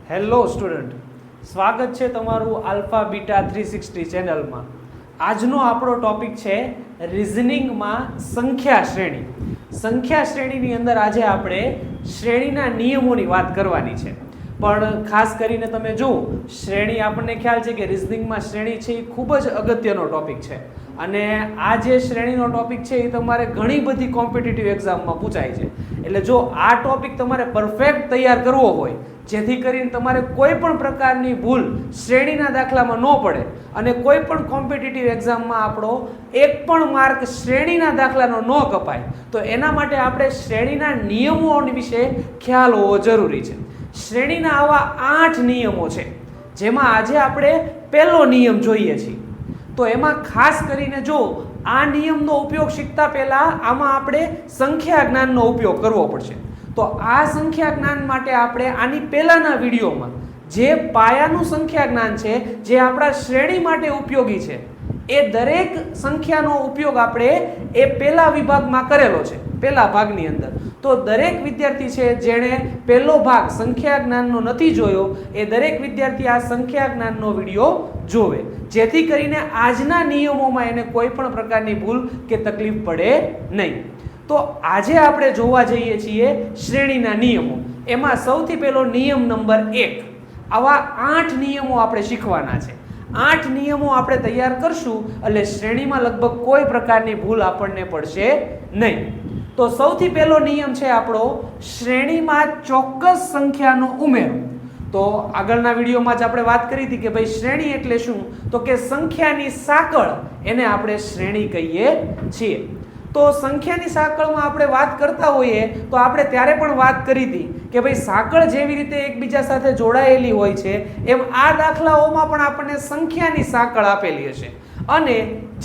Hello student, સ્વાગત છે તમારું આલ્ફા બીટા 360 ચેનલમાં। આજનો આપણો ટોપિક છે રિઝનિંગમાં સંખ્યા શ્રેણી। સંખ્યા શ્રેણીની અંદર આજે આપણે શ્રેણીના નિયમોની વાત કરવાની છે। પણ ખાસ કરીને તમે જુઓ, શ્રેણી આપણને ખ્યાલ છે કે રિઝનિંગમાં શ્રેણી છે એ ખૂબ જ અગત્યનો ટોપિક છે અને આ જે શ્રેણીનો ટોપિક છે એ તમારે ઘણી બધી કોમ્પિટિટિવ એક્ઝામમાં પૂછાય છે। એટલે જો આ ટોપિક તમારે પરફેક્ટ તૈયાર કરવો હોય, જેથી કરીને તમારે કોઈ પણ પ્રકારની ભૂલ શ્રેણીના દાખલામાં ન પડે અને કોઈ પણ કોમ્પિટિટિવ એક્ઝામમાં આપણો એક પણ માર્ક શ્રેણીના દાખલાનો ન કપાય, તો એના માટે આપણે શ્રેણીના નિયમો વિશે ખ્યાલ હોવો જરૂરી છે। શ્રેણીના આવા 8 નિયમો છે, જેમાં આજે આપણે પહેલો નિયમ જોઈએ છીએ। તો એમાં ખાસ કરીને જો આ નિયમનો ઉપયોગ શીખતા પહેલા આમાં આપણે સંખ્યા જ્ઞાનનો ઉપયોગ કરવો પડશે। તો આ સંખ્યા જ્ઞાન માટે આપણે આની પહેલાના વિડીયોમાં જે પાયાનું સંખ્યા જ્ઞાન છે, જે આપણા શ્રેણી માટે ઉપયોગી છે, એ દરેક સંખ્યાનો ઉપયોગ આપણે એ પહેલા વિભાગમાં કરેલો છે, પહેલા ભાગની અંદર। તો દરેક વિદ્યાર્થી છે જેણે પહેલો ભાગ સંખ્યા જ્ઞાનનો નથી જોયો, એ દરેક વિદ્યાર્થી આ સંખ્યા જ્ઞાનનો વિડીયો જોવે, જેથી કરીને આજના નિયમોમાં એને કોઈ પણ પ્રકારની ભૂલ કે તકલીફ પડે નહીં। તો આજે આપણે જોવા જઈએ છીએ શ્રેણીના નિયમો। એમાં સૌથી પહેલો નિયમ નંબર 1। આવા 8 નિયમો આપણે શીખવાના છે। 8 નિયમો આપણે તૈયાર કરશું એટલે શ્રેણીમાં લગભગ કોઈ પ્રકારની ભૂલ આપણને પડશે નહીં। તો સૌથી પહેલો નિયમ છે આપણો, શ્રેણીમાં ચોક્કસ સંખ્યાનો ઉમેરો। તો આગળના વિડીયોમાં જ આપણે વાત કરી હતી કે ભાઈ શ્રેણી એટલે શું, તો કે સંખ્યાની સાંકળ, એને આપણે શ્રેણી કહીએ છીએ। તો સંખ્યાની સાંકળમાં આપણે વાત કરતા હોઈએ તો આપણે ત્યારે પણ વાત કરી હતી કે ભાઈ સાંકળ જેવી રીતે એકબીજા સાથે જોડાયેલી હોય છે, એમ આ દાખલાઓમાં પણ આપણને સંખ્યાની સાંકળ આપેલી હશે અને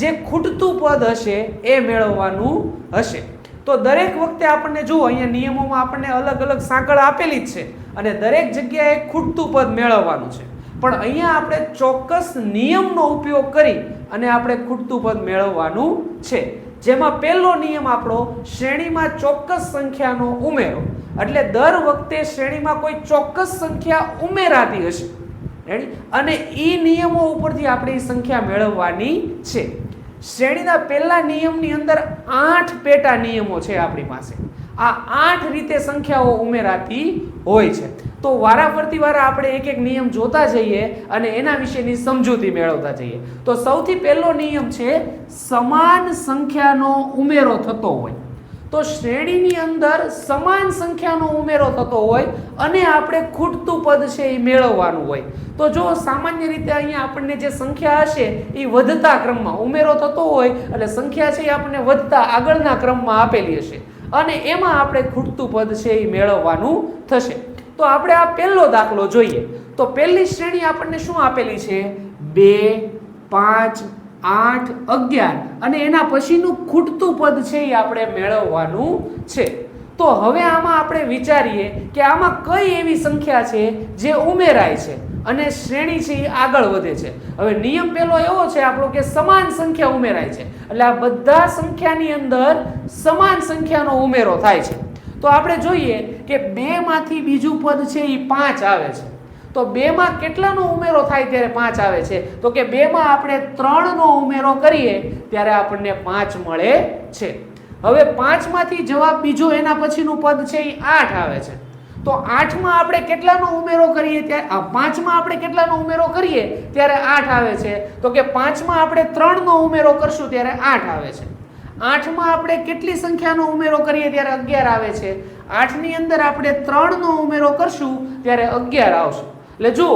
જે ખૂટતું પદ હશે એ મેળવવાનું હશે। તો દરેક વખતે આપણને જુઓ, અહીંયા નિયમોમાં આપણને અલગ અલગ સાંકળ આપેલી જ છે અને દરેક જગ્યાએ ખૂટતું પદ મેળવવાનું છે, પણ અહીંયા આપણે ચોક્કસ નિયમનો ઉપયોગ કરી અને આપણે ખૂટતું પદ મેળવવાનું છે। જેમાં પહેલો નિયમ આપણો, શ્રેણીમાં ચોક્કસ સંખ્યાનો ઉમેરો। એટલે દર વખતે શ્રેણીમાં કોઈ ચોક્કસ સંખ્યા ઉમેરાતી હશે, રેડી, અને એ નિયમો ઉપરથી આપણે એ સંખ્યા મેળવવાની છે। શ્રેણીના પહેલા નિયમની અંદર 8 પેટા નિયમો છે આપણી પાસે। આ 8 રીતે સંખ્યાઓ ઉમેરાતી હોય છે। તો વારાફરતી વારા આપણે એક એક નિયમ જોતા જઈએ અને એના વિશેની સમજૂતી મેળવતા જઈએ। તો સૌથી પહેલો નિયમ છે સમાન સંખ્યાનો ઉમેરો થતો હોય। તો શ્રેણીની અંદર સમાન સંખ્યાનો ઉમેરો થતો હોય અને આપણે ખૂટતું પદ છે એ મેળવવાનું હોય। તો જો સામાન્ય રીતે અહીંયા આપણને જે સંખ્યા હશે એ વધતા ક્રમમાં ઉમેરો થતો હોય, એટલે સંખ્યા છે એ આપણને વધતા આગળના ક્રમમાં આપેલી હશે અને એમાં આપણે ખૂટતું પદ છે એ મેળવવાનું થશે। તો આપણે આ પહેલો દાખલો જોઈએ। તો પહેલી શ્રેણી આપણને શું આપેલી છે? 2, 5, 8, 11 અને એના પછીનું ખૂટતું પદ છે એ આપણે મેળવવાનું છે। તો હવે આમાં આપણે વિચારીએ કે આમાં કઈ એવી સંખ્યા છે જે ઉમેરાય છે અને શ્રેણી છે એ આગળ વધે છે। હવે નિયમ પહેલો એવો છે આપણો કે સમાન સંખ્યા ઉમેરાય છે, એટલે આ બધા સંખ્યાની અંદર સમાન સંખ્યાનો ઉમેરો થાય છે। તો આપણે જોઈએ કે 2 માંથી બીજું પદ છે એ 5 આવે છે। તો 2 માં કેટલાનો ઉમેરો થાય ત્યારે 5 આવે છે? તો કે 2 માં આપણે 3 નો ઉમેરો કરીએ ત્યારે આપણને 5 મળે છે। હવે 5 માંથી જવાબ બીજો એના પછીનું પદ છે એ 8 આવે છે। તો 8 માં આપણે કેટલાનો ઉમેરો કરીએ ત્યારે 5 માં આપણે કેટલાનો ઉમેરો કરીએ ત્યારે 8 આવે છે। તો કે 5 માં આપણે 3 નો ઉમેરો કરશું ત્યારે 8 આવે છે। 8 માં આપણે કેટલી સંખ્યાનો ઉમેરો કરીએ ત્યારે 11 આવે છે। 8 ની અંદર આપણે 3 નો ઉમેરો કરશું ત્યારે 11 આવશે। એટલે જો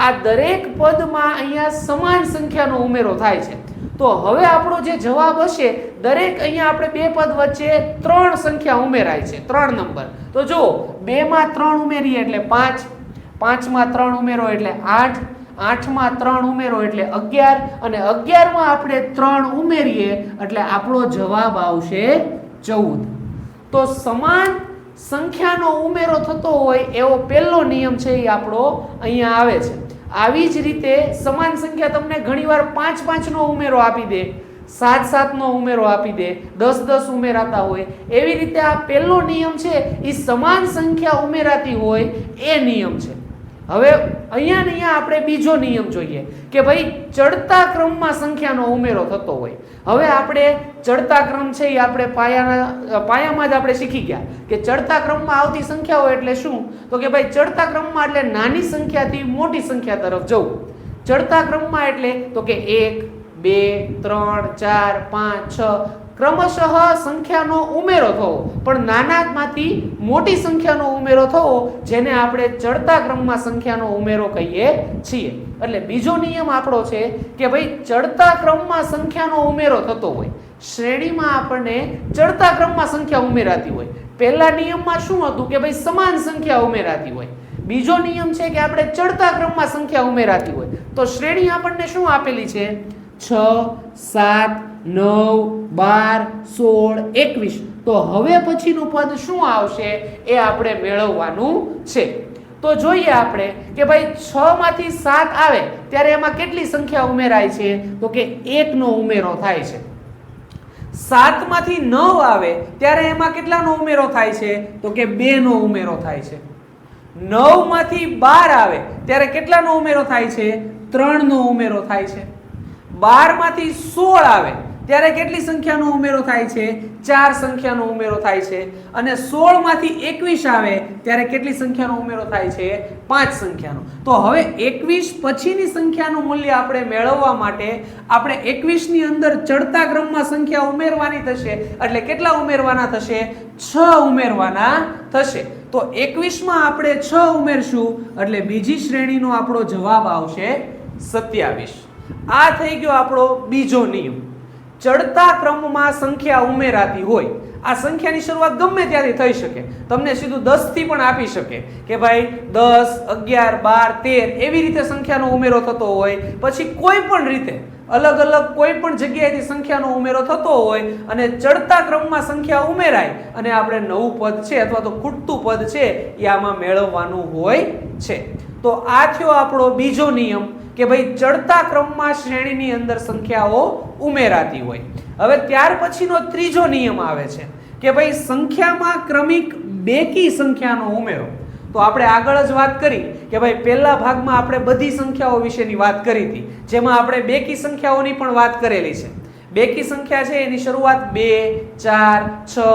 આ દરેક પદમાં અહીંયા સમાન સંખ્યાનો ઉમેરો થાય છે। તો હવે આપણો જે જવાબ હશે, દરેક અહીંયા આપણે બે પદ વચ્ચે 3 સંખ્યા ઉમેરાય છે, 3 નંબર। તો જો 2 માં 3 ઉમેરીએ એટલે 5, 5 માં 3 ઉમેરો એટલે 8, 8 માં 3 ઉમેરો એટલે 11 અને 11 માં આપણે 3 ઉમેરીએ એટલે આપણો જવાબ આવશે 14। તો સમાન સંખ્યાનો ઉમેરો થતો હોય એવો પહેલો નિયમ છે એ આપણો અહીંયા આવે છે। આવી જ રીતે સમાન સંખ્યા તમને ઘણીવાર 5, 5 નો ઉમેરો આપી દે, 7, 7 નો ઉમેરો આપી દે, 10, 10 ઉમેરાતા હોય। એવી રીતે આ પહેલો નિયમ છે એ સમાન સંખ્યા ઉમેરાતી હોય એ નિયમ છે। હવે અહીંયા ને અહીંયા આપણે બીજો નિયમ જોઈએ કે ભાઈ ચડતા ક્રમમાં સંખ્યાનો ઉમેરો થતો હોય. હવે આપણે ચડતા ક્રમ છે એ આપણે પાયામાં જ આપણે શીખી ગયા કે ચડતા ક્રમમાં આવતી સંખ્યાઓ એટલે શું? તો કે ભાઈ ચડતા ક્રમમાં એટલે નાની સંખ્યાથી મોટી સંખ્યા તરફ જવું. ચડતા ક્રમમાં એટલે તો કે 1 2 3 4 5 6 ક્રમશઃ સંખ્યાનો ઉમેરો થવો, પણ નાનામાંથી મોટી સંખ્યાનો ઉમેરો થવો, જેને આપણે ચડતા ક્રમમાં સંખ્યાનો ઉમેરો કહીએ છીએ. એટલે બીજો નિયમ આપણો છે કે ભાઈ ચડતા ક્રમમાં સંખ્યાનો ઉમેરો થતો હોય. શ્રેણીમાં આપણને ચડતા ક્રમમાં સંખ્યા ઉમેરાતી હોય. પહેલા નિયમમાં શું હતું કે ભાઈ સમાન સંખ્યા ઉમેરાતી હોય. બીજો નિયમ છે કે આપણે ચડતા ક્રમમાં સંખ્યા ઉમેરાતી હોય. તો શ્રેણી આપણને શું આપેલી છે? 6 7 9 12 16 21. તો હવે પછીનું પદ શું આવશે એ આપણે મેળવવાનું છે. તો જોઈએ આપણે કે ભાઈ 6 માંથી 7 આવે ત્યારે એમાં કેટલી સંખ્યા ઉમેરાય છે? તો કે 1 નો ઉમેરો થાય છે. 7 માંથી 9 આવે ત્યારે એમાં કેટલાનો ઉમેરો થાય છે? તો કે 2 નો ઉમેરો થાય છે. 9 માંથી 12 આવે ત્યારે કેટલાનો ઉમેરો થાય છે? 3 નો ઉમેરો થાય છે. 12 માંથી 16 આવે ત્યારે કેટલી સંખ્યાનો ઉમેરો થાય છે? 4 સંખ્યાનો ઉમેરો થાય છે. અને 16 માંથી 21 આવે ત્યારે કેટલી સંખ્યાનો ઉમેરો થાય છે? 5 સંખ્યાનો. તો હવે 21 પછીની સંખ્યાનું મૂલ્ય આપણે મેળવવા માટે આપણે 21 ની અંદર ચડતા ક્રમમાં સંખ્યા ઉમેરવાની થશે. એટલે કેટલા ઉમેરવાના થશે? 6 ઉમેરવાના થશે. તો 21 માં આપણે 6 ઉમેરશું એટલે બીજી શ્રેણીનો આપણો જવાબ આવશે 27. આ થઈ ગયો આપણો બીજો નિયમ. ચડતા ક્રમમાં સંખ્યા ઉમેરાતી હોય. આ સંખ્યાની શરૂઆત ગમે ત્યાંથી થઈ શકે. તમને સીધું 10 થી પણ આપી શકે કે ભાઈ 10 11 12 13 એવી રીતે સંખ્યાનો ઉમેરો થતો હોય. પછી કોઈ પણ રીતે અલગ અલગ કોઈ પણ જગ્યાએથી સંખ્યાનો ઉમેરો થતો હોય અને ચડતા ક્રમમાં સંખ્યા ઉમેરાય અને આપણે નવું પદ છે અથવા તો ખૂટતું પદ છે એ આમાં મેળવવાનું હોય છે. તો આ થયો આપણો બીજો નિયમ કે ભાઈ ચડતા ક્રમમાં શ્રેણીની અંદર સંખ્યાઓ ઉમેરાતી હોય. હવે ત્યાર પછીનો ત્રીજો નિયમ આવે છે કે ભાઈ સંખ્યામાં ક્રમિક બેકી સંખ્યાનો ઉમેરો. તો આપણે આગળ જ વાત કરી કે ભાઈ પહેલા ભાગમાં આપણે બધી સંખ્યાઓ વિશેની વાત કરી હતી, જેમાં આપણે બેકી સંખ્યાઓની પણ વાત કરેલી છે. બેકી સંખ્યા છે એની શરૂઆત 2 4 6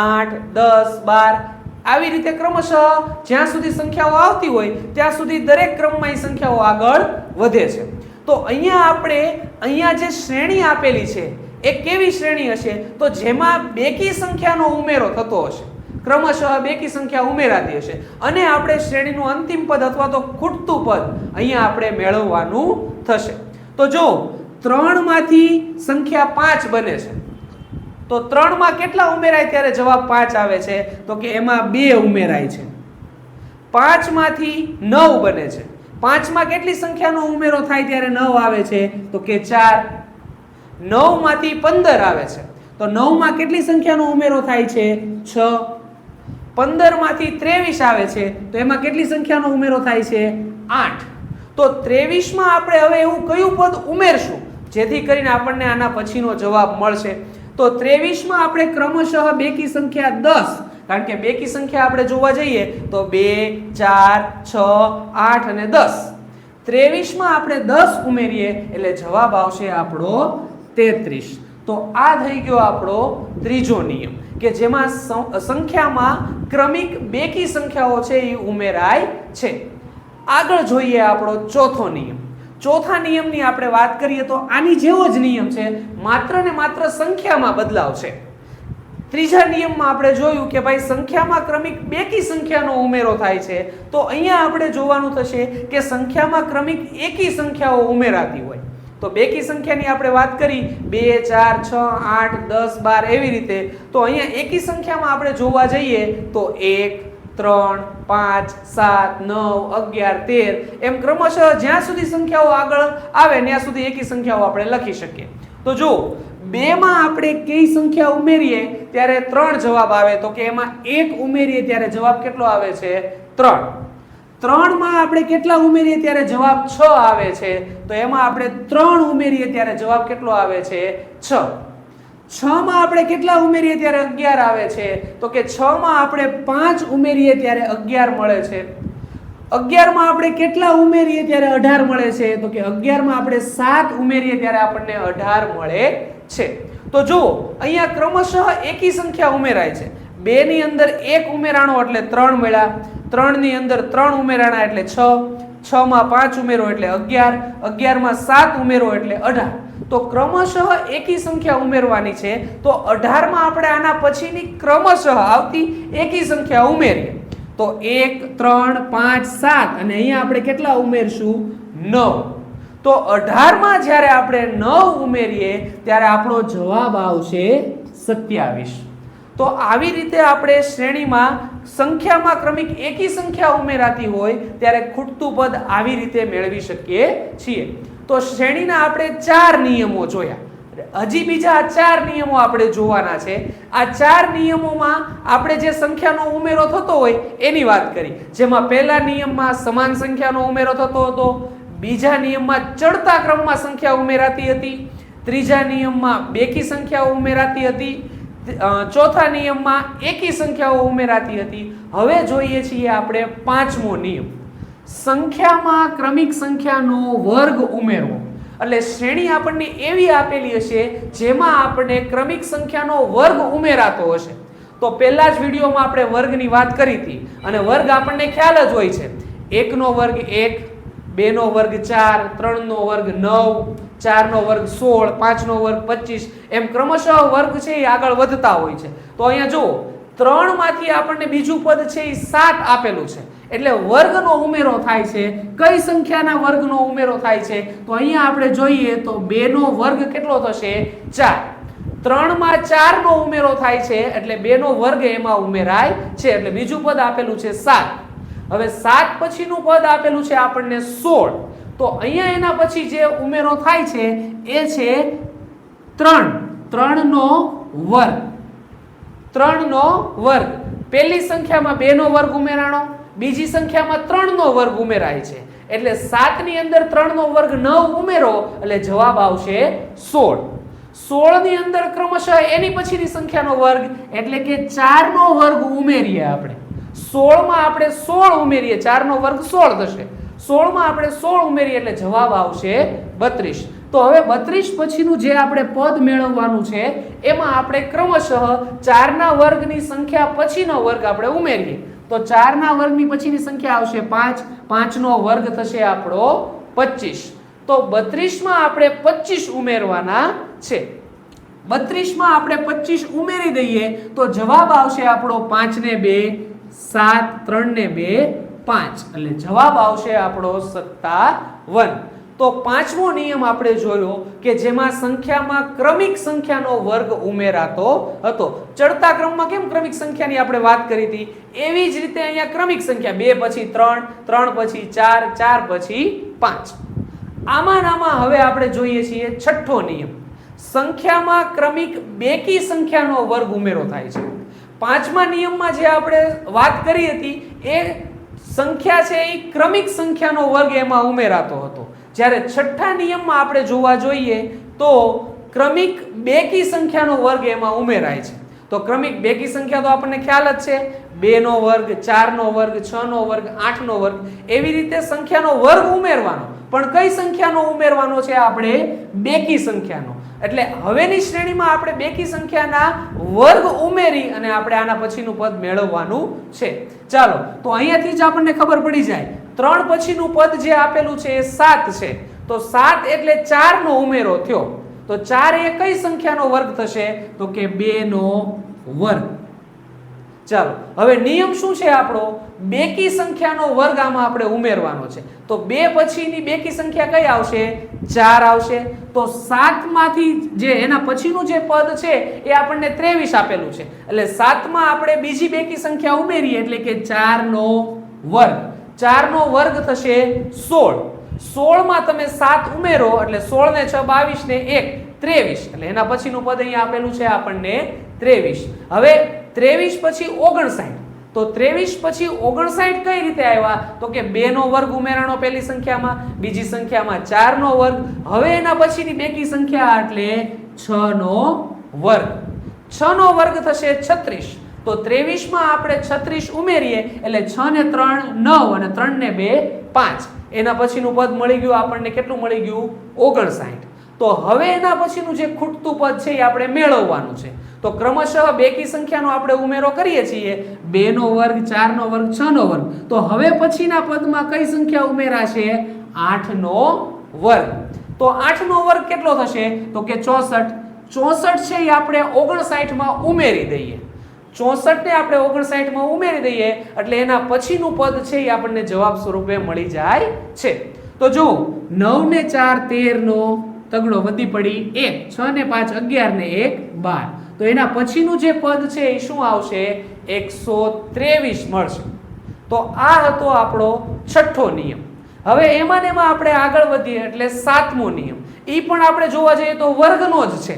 8 10 12 આવી રીતે ક્રમશઃ જ્યાં સુધી સંખ્યાઓ આવતી હોય ત્યાં સુધી દરેક ક્રમમાં એ સંખ્યાઓ આગળ વધે છે. તો અહીંયા જે શ્રેણી આપેલી છે એ કેવી શ્રેણી હશે? તો જેમાં બેકી સંખ્યાનો ઉમેરો થતો હશે. ક્રમશઃ બેકી સંખ્યા ઉમેરાતી હશે અને આપણે શ્રેણીનું અંતિમ પદ અથવા તો ખૂટતું પદ અહીંયા આપણે મેળવવાનું થશે. તો જો 3 માંથી સંખ્યા 5 બને છે તો 3 માં કેટલા ઉમેરાય ત્યારે જવાબ 5 આવે છે? તો કે એમાં 2 ઉમેરાય છે. 5 માંથી 9 બને છે. 5 માં કેટલી સંખ્યાનો ઉમેરો થાય ત્યારે 9 આવે છે? તો કે 4. 9 માંથી 15 આવે છે તો 9 માં કેટલી સંખ્યાનો ઉમેરો થાય છે? 6. 15 માંથી 23 આવે છે તો એમાં કેટલી સંખ્યાનો ઉમેરો થાય છે? 8. તો 23 માં આપણે હવે એવું કયું પદ ઉમેરશું જેથી કરીને આપણને આના પછીનો જવાબ મળશે? તો 23 માં આપણે ક્રમશઃ બેકી સંખ્યા 10, કારણ કે બેકી સંખ્યા આપણે જોવા જઈએ તો 2 4 6 8 અને 10. 23 માં આપણે 10 ઉમેરીએ એટલે જવાબ આવશે આપણો 33. તો આ થઈ ગયો આપણો ત્રીજો નિયમ કે જેમાં સંખ્યામાં ક્રમિક બેકી સંખ્યાઓ છે એ ઉમેરાય છે. આગળ જોઈએ આપણો ચોથો નિયમ. ચોથા નિયમની આપણે વાત કરીએ તો આની જેવો જ નિયમ છે, માત્ર ને માત્ર સંખ્યામાં બદલાવ છે. ત્રીજા નિયમમાં આપણે જોયું કે ભાઈ સંખ્યામાં ક્રમિક બેકી સંખ્યાનો ઉમેરો થાય છે. તો અહીંયા આપણે જોવાનું થશે કે સંખ્યામાં ક્રમિક એકી સંખ્યાઓ ઉમેરાતી હોય. તો બેકી સંખ્યાની આપણે વાત કરી 2 4 6 8 10 12 એવી રીતે. તો અહીંયા એકી સંખ્યામાં આપણે જોવા જઈએ તો 1 3 5 7 9 11 13 એમ ક્રમશઃ જ્યાં સુધી સંખ્યાઓ આગળ આવે ત્યાં સુધી એકી સંખ્યાઓ આપણે લખી શકીએ. તો જો 2 માં આપણે કઈ સંખ્યા ઉમેરીએ ત્યારે 3 જવાબ આવે, તો કે એમાં 1 ઉમેરીએ ત્યારે જવાબ કેટલો આવે છે? 3. 3 માં આપણે કેટલા ઉમેરીએ ત્યારે જવાબ 6 આવે છે, તો એમાં આપણે 3 ઉમેરીએ ત્યારે જવાબ કેટલો આવે છે? 6. 6 માં આપણે કેટલા ઉમેરીએ ત્યારે 11 આવે છે, તો કે 6 માં આપણે 5 ઉમેરીએ ત્યારે 11 મળે છે. 11 માં આપણે કેટલા ઉમેરીએ ત્યારે 18 મળે છે? તો કે 11 માં આપણે 7 ઉમેરીએ ત્યારે આપણને 18 મળે છે. તો જુઓ અહીંયા ક્રમશઃ એકી સંખ્યા ઉમેરાય છે. 2 ની અંદર 1 ઉમેરાણો એટલે 3 મળ્યા, 3 ની અંદર 3 ઉમેરાણા એટલે 6, 6 માં 5 ઉમેરો એટલે 11, 11 માં 7 ઉમેરો એટલે 18. તો ક્રમશઃ એકી સંખ્યા ઉમેરવાની છે. તો 18 માં આપણે આના પછીની ક્રમશઃ આવતી એકી સંખ્યા ઉમેરીએ તો 1 3 5 7 અને અહીંયા આપણે કેટલા ઉમેરશું? 9. તો 18 માં જ્યારે આપણે 9 ઉમેરીએ ત્યારે આપણો જવાબ આવશે 27. તો આવી રીતે આપણે શ્રેણીમાં સંખ્યામાં ક્રમિક એકી સંખ્યા ઉમેરાતી હોય ત્યારે ખૂટતું પદ આવી રીતે મેળવી શકીએ છીએ. તો શ્રેણીના આપણે 4 નિયમો જોયા. હજી બીજા 4 નિયમો આપણે જોવાના છે. આ 4 નિયમોમાં આપણે જે સંખ્યાનો ઉમેરો થતો હોય એની વાત કરી. જેમાં પહેલા નિયમમાં સમાન સંખ્યાનો ઉમેરો થતો હતો, બીજા નિયમમાં ચડતા ક્રમમાં સંખ્યા ઉમેરાતી હતી, ત્રીજા નિયમમાં બેકી સંખ્યાઓ ઉમેરાતી હતી, ચોથા નિયમમાં એકી સંખ્યાઓ ઉમેરાતી હતી. હવે જોઈએ છીએ આપણે 5મો નિયમ, સંખ્યામાં ક્રમિક સંખ્યાનો વર્ગ ઉમેરવો. એટલે શ્રેણી આપણને એવી આપેલી હશે જેમાં આપણે ક્રમિક સંખ્યાનો વર્ગ ઉમેરાતો હશે. તો પહેલા જ વિડીયોમાં આપણે વર્ગની વાત કરી હતી અને વર્ગ આપણને ખ્યાલ જ હોય છે. 1 નો વર્ગ 1, 2 નો વર્ગ 4, 3 નો વર્ગ 9, 4 નો વર્ગ 16, 5 નો વર્ગ 25, એમ ક્રમશઃ વર્ગ છે એ આગળ વધતા હોય છે. તો અહીંયા જુઓ 3 માંથી આપણને બીજું પદ છે એ 7 આપેલું છે એટલે વર્ગનો ઉમેરો થાય છે. કઈ સંખ્યાના વર્ગનો ઉમેરો થાય છે? તો અહીંયા આપણે જોઈએ તો 2 નો વર્ગ કેટલો થશે? 4. 3 માં 4 નો ઉમેરો થાય છે એટલે 2 નો વર્ગ એમાં ઉમેરાય છે એટલે બીજું પદ આપેલું છે 7. હવે 7 પછીનું પદ આપેલું છે આપણને 16. તો અહીંયા એના પછી જે ઉમેરો થાય છે એ છે 3. 3 નો વર્ગ. 3 નો વર્ગ. પહેલી સંખ્યામાં 2 નો વર્ગ ઉમેરાણો, બીજી સંખ્યામાં 3 નો વર્ગ ઉમેરાય છે એટલે 7 ની અંદર 3 નો વર્ગ 9 ઉમેરો એટલે જવાબ આવશે 16. 16 ની અંદર ક્રમશઃ એની પછીની સંખ્યાનો વર્ગ એટલે કે 4 નો વર્ગ ઉમેરીએ આપણે. 16 માં આપણે 16 ઉમેરીએ, 4 નો વર્ગ 16 થશે. 16 માં આપણે 16 ઉમેરીએ એટલે જવાબ આવશે 32. તો હવે 32 પછીનું જે આપણે પદ મેળવવાનું છે એમાં આપણે ક્રમશઃ 4 ના વર્ગની સંખ્યા પછીનો વર્ગ આપણે ઉમેરીએ. તો 4 ના વર્ગની પછીની સંખ્યા આવશે 5, 5 નો વર્ગ થશે આપણો 25. તો 32 માં આપણે 25 ઉમેરવાના છે. 32 માં આપણે 25 ઉમેરી દઈએ તો જવાબ આવશે આપણો 5 ને 2 7, 3 ને 2 5 એટલે જવાબ આવશે આપણો 57. તો 5મો નિયમ આપણે જોયો કે જેમાં સંખ્યામાં ક્રમિક સંખ્યાનો વર્ગ ઉમેરાતો હતો. ચડતા ક્રમમાં કેમ ક્રમિક સંખ્યાની આપણે વાત કરી હતી એવી જ રીતે અહીંયા ક્રમિક સંખ્યા 2 પછી 3, 3 પછી 4, 4 પછી 5. આમાં હવે આપણે જોઈએ છીએ 6થો નિયમ, સંખ્યામાં ક્રમિક બેકી સંખ્યાનો વર્ગ ઉમેરો થાય છે. 5મા નિયમમાં જે આપણે વાત કરી હતી એ સંખ્યા છે એ ક્રમિક સંખ્યાનો વર્ગ એમાં ઉમેરાતો હતો. જ્યારે 6થા નિયમમાં આપણે જોવા જોઈએ તો ક્રમિક બેકી સંખ્યાનો વર્ગ એમાં ઉમેરાય છે. તો ક્રમિક બેકી સંખ્યા તો આપણને ખ્યાલ જ છે, 2 નો વર્ગ, 4 નો વર્ગ, 6 નો વર્ગ, 8 નો વર્ગ, એવી રીતે સંખ્યાનો વર્ગ ઉમેરવાનો. પણ કઈ સંખ્યાનો ઉમેરવાનો છે? આપણે બેકી સંખ્યાનો. એટલે હવેની શ્રેણીમાં આપણે બેકી સંખ્યાના વર્ગ ઉમેરી અને આપણે આના પછીનું પદ મેળવવાનું છે. ચાલો તો અહીંયાથી જ આપણને ખબર પડી જાય 3 પછીનું પદ જે આપેલું છે એ 7 છે. તો 7 એટલે 4 નો ઉમેરો થયો. તો 4 એ કઈ સંખ્યાનો વર્ગ થશે? તો કે 2 નો વર્ગ. ચાલો હવે નિયમ શું છે આપણો? બેકી સંખ્યાનો વર્ગ આમાં આપણે ઉમેરવાનો છે. તો 2 પછીની બેકી સંખ્યા કઈ આવશે? 4 આવશે. તો 7 માંથી જે એના પછીનું જે પદ છે એ આપણને 23 આપેલું છે એટલે 7 માં આપણે બીજી બેકી સંખ્યા ઉમેરીએ એટલે કે 4 નો વર્ગ. 4 નો વર્ગ થશે 16. 16 માં તમે 7 ઉમેરો એટલે 16 ને 6 22 ને 1 23 એટલે એના પછીનું પદ અહીંયા આપેલું છે આપણને 23. હવે 23 પછી 59. તો 23 પછી 59 કઈ રીતે આવ્યા? તો કે 2 નો વર્ગ ઉમેરાણો પહેલી સંખ્યામાં, બીજી સંખ્યામાં 4 નો વર્ગ. હવે એના પછીની બેકી સંખ્યા એટલે 6 નો વર્ગ. 6 નો વર્ગ થશે 36. તો 23 માં આપણે 36 ઉમેરીએ એટલે 6 ને 3 9 અને 3 ને 2 5. એના પછીનું પદ મળી ગયું આપણને, કેટલું મળી ગયું? 59. તો હવે એના પછીનું જે ખૂટતું પદ છે એ આપણે મેળવવાનું છે. તો ક્રમશઃ બેકી સંખ્યાનો આપણે ઉમેરો કરીએ છીએ, 2 નો વર્ગ, 4 નો વર્ગ, 6 નો વર્ગ. તો હવે પછીના પદમાં કઈ સંખ્યા ઉમેરાશે? 8 નો વર્ગ. તો 8 નો વર્ગ કેટલો થશે? તો કે 64. 64 છે એ આપણે 59 માં ઉમેરી દઈએ. 64 ને આપણે 59 માં ઉમેરી દઈએ એટલે એના પછીનું પદ છે એ આપણને જવાબ સ્વરૂપે મળી જાય છે. તો જો 9 ને 4 13 નો તગડો વધી પડી 1, 6 ને 5 11 ને 1 12. તો એના પછીનું જે પદ છે એ શું આવશે? 123 મળશે. તો આ હતો આપણો છઠ્ઠો નિયમ. હવે એમાં ને એમાં આપણે આગળ વધીએ એટલે સાતમો નિયમ. એ પણ આપણે જોવા જઈએ તો વર્ગનો જ છે.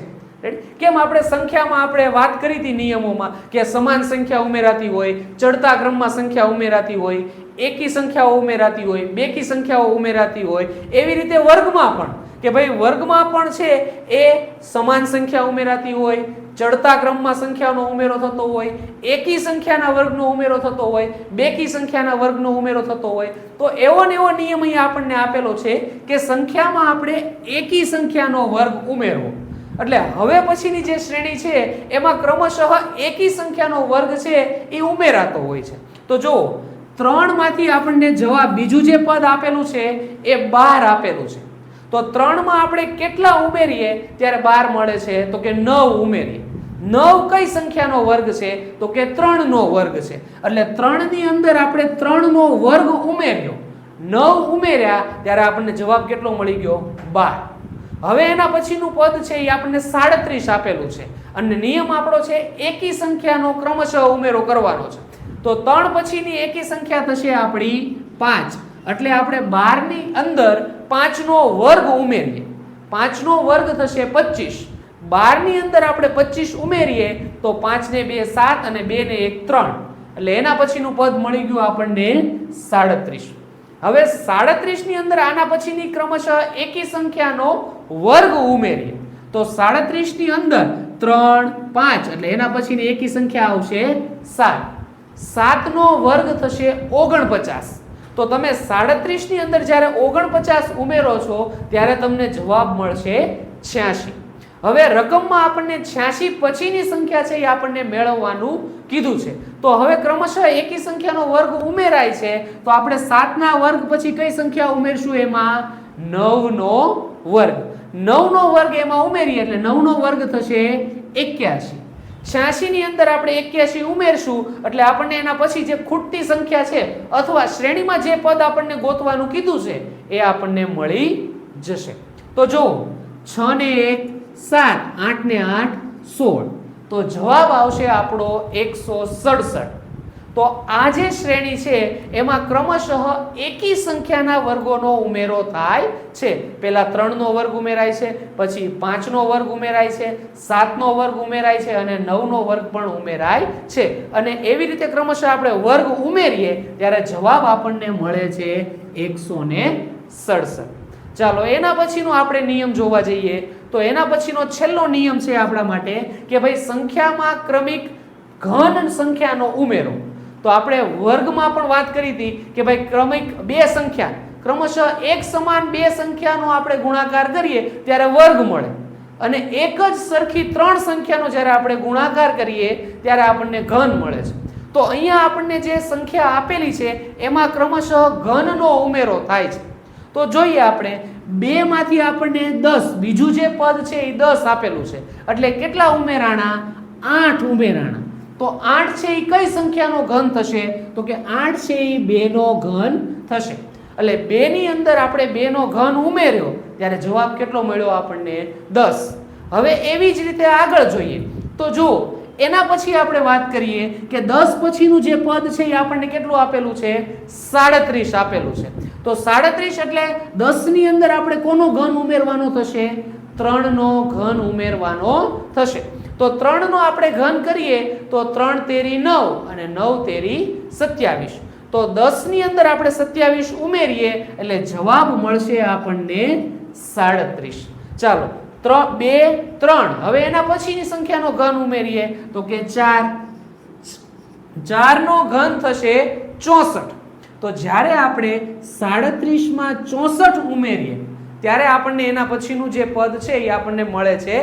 કેમ? આપણે સંખ્યામાં આપણે વાત કરી હતી નિયમોમાં કે સમાન સંખ્યા ઉમેરાતી હોય, ચડતા ક્રમમાં સંખ્યા ઉમેરાતી હોય, એકી સંખ્યાઓ ઉમેરાતી હોય, બેકી સંખ્યાઓ ઉમેરાતી હોય. એવી રીતે વર્ગમાં પણ કે ભાઈ વર્ગમાં પણ છે એ સમાન સંખ્યા ઉમેરાતી હોય, ચડતા ક્રમમાં સંખ્યાનો ઉમેરો થતો હોય, એકી સંખ્યાના વર્ગનો ઉમેરો થતો હોય, બેકી સંખ્યાના વર્ગનો ઉમેરો થતો હોય. તો એવો ને એવો નિયમ અહીંયા આપણને આપેલો છે કે સંખ્યામાં આપણે એકી સંખ્યાનો વર્ગ ઉમેરવો. એટલે હવે પછીની જે શ્રેણી છે એમાં ક્રમશઃ એકી સંખ્યાનો વર્ગ છે એ ઉમેરાતો હોય છે. તો જો 3 માંથી આપણને જવાબ બીજું જે પદ આપેલું છે એ 12 આપેલું છે. તો 3 માં આપણે કેટલા ઉમેરીએ ત્યારે 12 મળે છે? તો કે 9 ઉમેરીએ. 9 કઈ સંખ્યાનો વર્ગ છે? તો કે 3 નો વર્ગ છે. એટલે 3 ની અંદર આપણે 3 નો વર્ગ ઉમેર્યો, 9 ઉમેર્યા ત્યારે આપણને જવાબ કેટલો મળી ગયો? 12. હવે એના પછીનું પદ છે એ આપણને 37 આપેલું છે અને નિયમ આપણો છે એકી સંખ્યાનો ક્રમશઃ ઉમેરો કરવાનો છે. તો 3 પછીની એકી સંખ્યા થશે આપણી 5. એટલે આપણે 12 ની અંદર 5 નો વર્ગ ઉમેરીએ, 5 નો વર્ગ થશે 25. 12 ની અંદર આપણે 25 ઉમેરીએ તો 5 ને 2 7 અને 2 ને 1 3. એટલે એના પછીનું પદ મળી ગયું આપણને 37. હવે 37 ની અંદર આના પછીની ક્રમશઃ એકી સંખ્યાનો વર્ગ ઉમેરીએ તો 37 ની અંદર 3 5 એટલે એના પછીની એકી સંખ્યા આવશે 7. 7 નો વર્ગ થશે 49. તો તમે 37 ની અંદર જ્યારે 49 ઉમેરો છો ત્યારે તમને જવાબ મળશે 86. હવે રકમમાં આપણને 86 પછીની સંખ્યા છે એ આપણને મેળવવાનું કીધું છે. તો હવે ક્રમશઃ એકી સંખ્યાનો વર્ગ ઉમેરાય છે તો આપણે 7 ના વર્ગ પછી કઈ સંખ્યા ઉમેરશું? એમાં 9 નો વર્ગ. 9 નો વર્ગ એમાં ઉમેરીએ એટલે 9 નો વર્ગ થશે 81. 86 ની અંદર આપણે 81 ઉમેરશું એટલે આપણને એના પછી જે ખૂટતી સંખ્યા છે અથવા શ્રેણીમાં જે પદ આપણને ગોતવાનું કીધું છે એ આપણને મળી જશે. તો જો 6 ને 1 7, 8 ને 8 16. તો જવાબ આવશે આપણો 167. તો આ જે શ્રેણી છે એમાં ક્રમશઃ એકી સંખ્યાના વર્ગોનો ઉમેરો થાય છે. પહેલા 3 નો વર્ગ ઉમેરાય છે, પછી 5 નો વર્ગ ઉમેરાય છે, 7 નો વર્ગ ઉમેરાય છે અને 9 નો વર્ગ પણ ઉમેરાય છે. અને એવી રીતે ક્રમશઃ આપણે વર્ગ ઉમેરીએ ત્યારે જવાબ આપણને મળે છે 167. ચાલો એના પછીનો આપણે નિયમ જોવા જઈએ તો એના પછીનો છેલ્લો નિયમ છે આપણા માટે કે ભાઈ સંખ્યામાં ક્રમિક ઘન સંખ્યાનો ઉમેરો. તો આપણે વર્ગમાં પણ વાત કરી હતી કે ભાઈ ક્રમિક બે સંખ્યા ક્રમશઃ એક સમાન બે સંખ્યાનો આપણે ગુણાકાર કરીએ ત્યારે વર્ગ મળે અને એક જ સરખી ત્રણ સંખ્યાનો જ્યારે આપણે ગુણાકાર કરીએ ત્યારે આપણને ઘન મળે છે. તો અહીંયા આપણને જે સંખ્યા આપેલી છે એમાં ક્રમશઃ ઘનનો ઉમેરો થાય છે. તો જોઈએ આપણે 2 માંથી આપણને 10 બીજું જે પદ છે એ 10 આપેલું છે એટલે કેટલા ઉમેરાણા? 8 ઉમેરાણા. તો 8 છે એ કઈ સંખ્યાનો ઘન થશે? તો કે 8 છે એ 2 નો ઘન થશે. એટલે 2 ની અંદર આપણે 2 નો ઘન ઉમેર્યો ત્યારે જવાબ કેટલો મળ્યો આપણને? 10. હવે એવી જ રીતે આગળ જોઈએ તો જો એના પછી આપણે વાત કરીએ કે 10 પછીનું જે પદ છે એ આપણને કેટલું આપેલું છે? 37 આપેલું છે. તો 37 એટલે 10 ની અંદર આપણે કોનો ઘન ઉમેરવાનો થશે? 3 નો ઘન ઉમેરવાનો થશે. તો 3 નો આપણે ઘન કરીએ તો 3 તેરી 9 અને 9 તેરી 27. તો 10 ની અંદર આપણે 27 ઉમેરીએ એટલે જવાબ મળશે આપણને 37. ચાલો 2 3 હવે એના પછીની સંખ્યાનો ઘન ઉમેરીએ તો કે 4 4 નો ઘન થશે 64. તો જ્યારે આપણે 37 માં 64 ઉમેરીએ ત્યારે આપણને એના પછીનું જે પદ છે એ આપણને મળે છે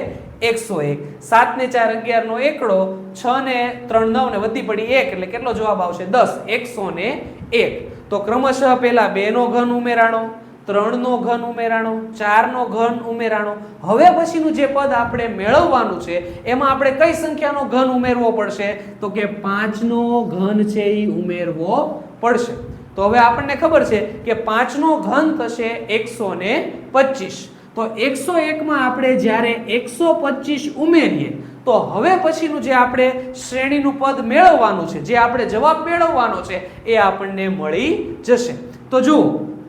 101. 7 ને 4 11 નો એકડો, 6 ને 3 9 ને વધી પડી 1 એટલે કેટલો જવાબ આવશે 10. 101. તો ક્રમશઃ પહેલા 2 નો ઘન ઉમેરાણો, 3 નો ઘન ઉમેરાણો, 4 નો ઘન ઉમેરાણો. હવે પછીનું જે પદ આપણે મેળવવાનું છે એમાં આપણે કઈ સંખ્યાનો ઘન ઉમેરવો પડશે? તો કે 5 નો ઘન છે એ ઉમેરવો પડશે. તો હવે આપણને ખબર છે કે 5 નો ઘન થશે 125. તો 101 માં આપણે જ્યારે 125 ઉમેરીએ તો હવે પછીનું જે આપણે શ્રેણીનું પદ મેળવવાનું છે, જે આપણે જવાબ મેળવવાનો છે એ આપણને મળી જશે. તો જુઓ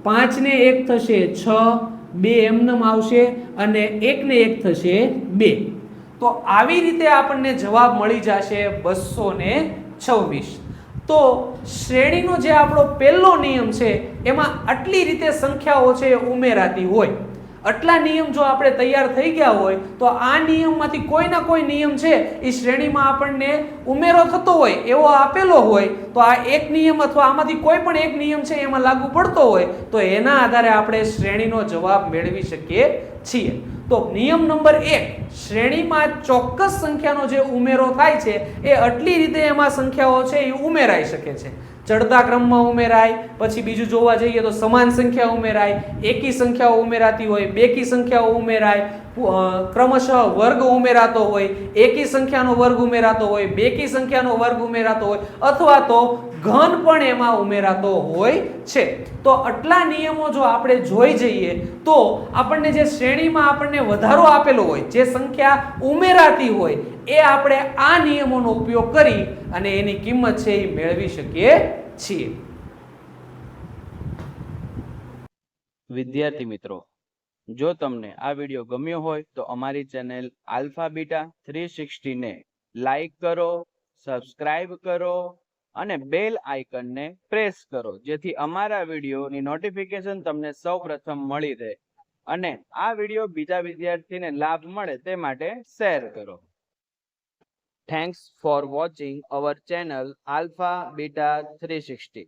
5 ને 1 થશે 6, 2 એમનેમ આવશે અને 1 ને 1 થશે 2. તો આવી રીતે આપણને જવાબ મળી જશે 226. તો શ્રેણીનો જે આપણો પહેલો નિયમ છે એમાં આટલી રીતે સંખ્યાઓ છે ઉમેરાતી હોય. આટલા નિયમ જો આપણે તૈયાર થઈ ગયા હોય તો આ નિયમમાંથી કોઈ ના કોઈ નિયમ છે એ શ્રેણીમાં આપણને ઉમેરો થતો હોય એવો આપેલો હોય તો આ એક નિયમ અથવા આમાંથી કોઈ પણ એક નિયમ છે એમાં લાગુ પડતો હોય તો એના આધારે આપણે શ્રેણીનો જવાબ મેળવી શકીએ છીએ. તો નિયમ નંબર 1, શ્રેણીમાં ચોક્કસ સંખ્યાનો જે ઉમેરો થાય છે એ આટલી રીતે એમાં સંખ્યાઓ છે એ ઉમેરાઈ શકે છે. ચડતા ક્રમમાં ઉમેરાય, પછી બીજું જોવા જઈએ તો સમાન સંખ્યા ઉમેરાય, એકી સંખ્યાઓ ઉમેરાતી હોય, બેકી સંખ્યાઓ ઉમેરાય, ક્રમશઃ વર્ગ ઉમેરાતો હોય, એકી સંખ્યાનો વર્ગ ઉમેરાતો હોય, બેકી સંખ્યાનો વર્ગ ઉમેરાતો હોય અથવા તો ઘન પણ એમાં ઉમેરાતો હોય છે. તો આટલા નિયમો જો આપણે જોઈ જઈએ તો આપણને જે શ્રેણીમાં આપણને વધારો આપેલો હોય, જે સંખ્યા ઉમેરાતી હોય એ આપણે આ નિયમોનો ઉપયોગ કરી અને એની કિંમત છે એ મેળવી શકીએ છીએ. વિદ્યાર્થી મિત્રો, જો તમને આ વિડીયો ગમ્યો હોય તો અમારી ચેનલ આલ્ફા બીટા 360 ને લાઈક કરો, સબસ્ક્રાઇબ કરો અને બેલ આઇકનને પ્રેસ કરો, જેથી અમારા વિડીયોની નોટિફિકેશન તમને સૌપ્રથમ મળી રહે અને આ વિડીયો બીજા વિદ્યાર્થીને લાભ મળે તે માટે શેર કરો. Thanks for watching our channel Alpha Beta 360.